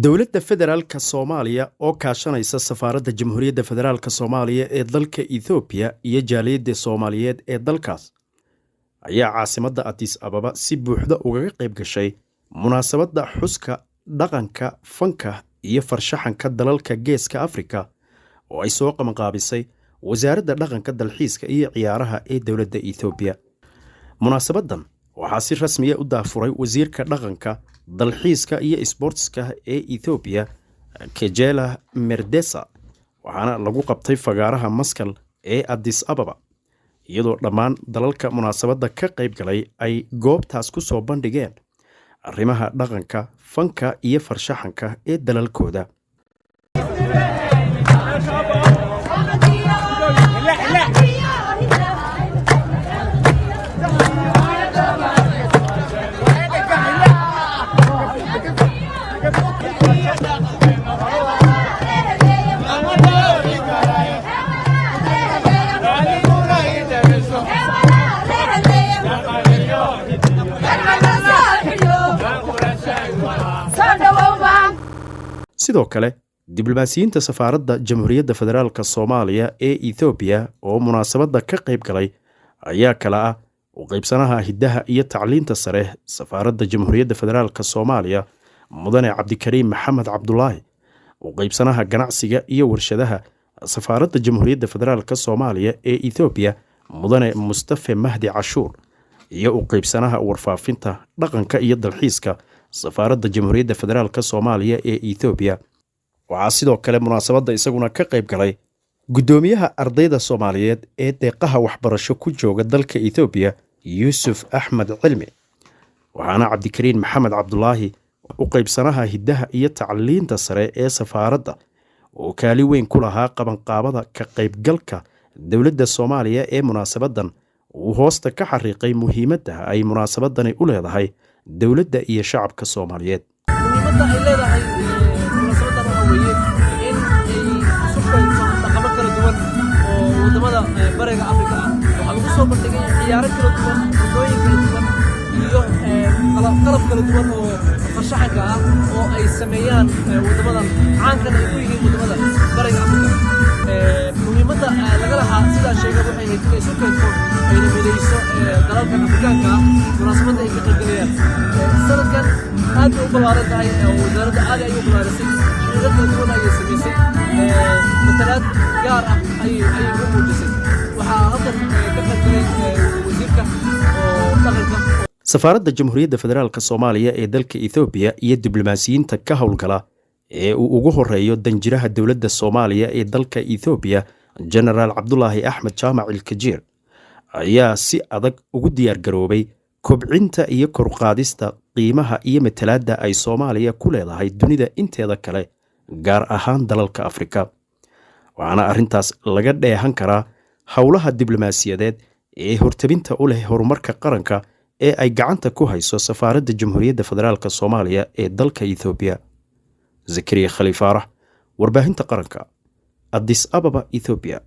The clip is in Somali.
dowladda federaalka Soomaaliya oo kaashanaysa safaaradda Jamhuuriyadda Federaalka Soomaaliya ee dalka Ethiopia iyo jaaliyadda Soomaaliyeed ee dalkaas ayaa caasimadda Addis Ababa si buuxda uga qayb gashay munaasabadda xuska dhaqanka, fanka iyo farshaxanka dalalka Geeska Afrika oo ay soo qabanqaabisay wasaaradda dhaqanka, dalxiiska iyo ciyaaraha ee dowladda Ethiopia. Munaasabaddan waxaa si rasmi ah u daafuray wasiirka dhaqanka, dalxiiska iyo isboortiska ee Ethiopia, Kejela Merdesa, waxaana lagu qabtay fagaaraha Maskal ee Addis Ababa, iyadoo dhammaan dalalka munaasabadda ka qayb galay ay goobtaas ku soo bandhigeen arrimaha dhaqanka, fanka iyo farshaxanka ee dalalkooda. sidoo kale diblomaasiyiinta safaaradda Jamhuuriyadda Federaalka Soomaaliya ee Ethiopia oo munaasabadda ka qayb galay ayaa kala ah u qaybsanaha hiddaha iyo tacliinta sare safaaradda Jamhuuriyadda Federaalka Soomaaliya mudane Cabdikariim Maxamed Cabdulaahi, u qaybsanaha ganacsiga iyo warshadaha safaaradda Jamhuuriyadda Federaalka Soomaaliya ee Ethiopia mudane Mustafa Mahdi Cashuur, iyo u qaybsanaha warfaafinta dhaqanka iyo dalxiiska safaaradda Jamhuuriyadda Federaalka Soomaaliya ee Ethiopia. waxaa sidoo kale munaasabadda isaguna ka qayb galay guddoomiyaha ardayda Soomaaliyeed ee deeqaha waxbarasho ku jooga dalka Ethiopia, Yuusuf Axmed Cilmi, waxaana Cabdikariin Maxamed Cabdulaahi, u qaybsanaha hiddaha iyo tacliinta sare ee safaaradda oo kaali weyn ku lahaa qabanqaabada ka qaybgalka dowladda Soomaaliya ee munaasabaddan, uu hoosta ka xariiqay muhiimadda ay munaasabadani u leedahay dowladda iyo shacabka Soomaaliyeed. bariga Afrika waxa lagu soo bandhigay ciyaaro kala duwan, wadooyin kala duwan iyo qalab kala duwan oo farshaxanka ah oo ay sameeyaan wadamadan caankana ay ku yihiin wadamada bariga Afrika. muhiimadda laga lahaa sidaa sheegay waxay ahayd inay isu keento ayna midayso dalalka Afrikaanka ah munaasabadda ay ka qaybgalayaan. sanadkan aad bay u ballaaran tahay oo wasaaradda aad ay u ballaarisay xiriiro kala duwan ayay samaysay, matalaad gaar ah ayay u muujisay. safaaradda Jamhuuriyadda Federaalka Soomaaliya ee dalka Ethiopia iyo diblomaasiyiinta ka howlgala ee uu ugu horeeyo danjiraha dowladda Soomaaliya ee dalka Ethiopia, Generaal Cabdulaahi Axmed Jaamac Ilkajiir, ayaa si adag ugu diyaar garoobay kobcinta iyo kor u qaadista qiimaha iyo matalaadda ay Soomaaliya ku leedahay dunida inteeda kale, gaar ahaan dalalka Afrika. waxaana arrintaas laga dheehan karaa howlaha diblomaasiyadeed ee hortabinta u leh horumarka qaranka ee ay gacanta ku hayso safaaradda Jamhuuriyadda Federaalka Soomaaliya ee dalka Ethiopia. Zakariya Khaliif Faarax, warbaahinta qaranka, Addis Ababa, Ethiopia.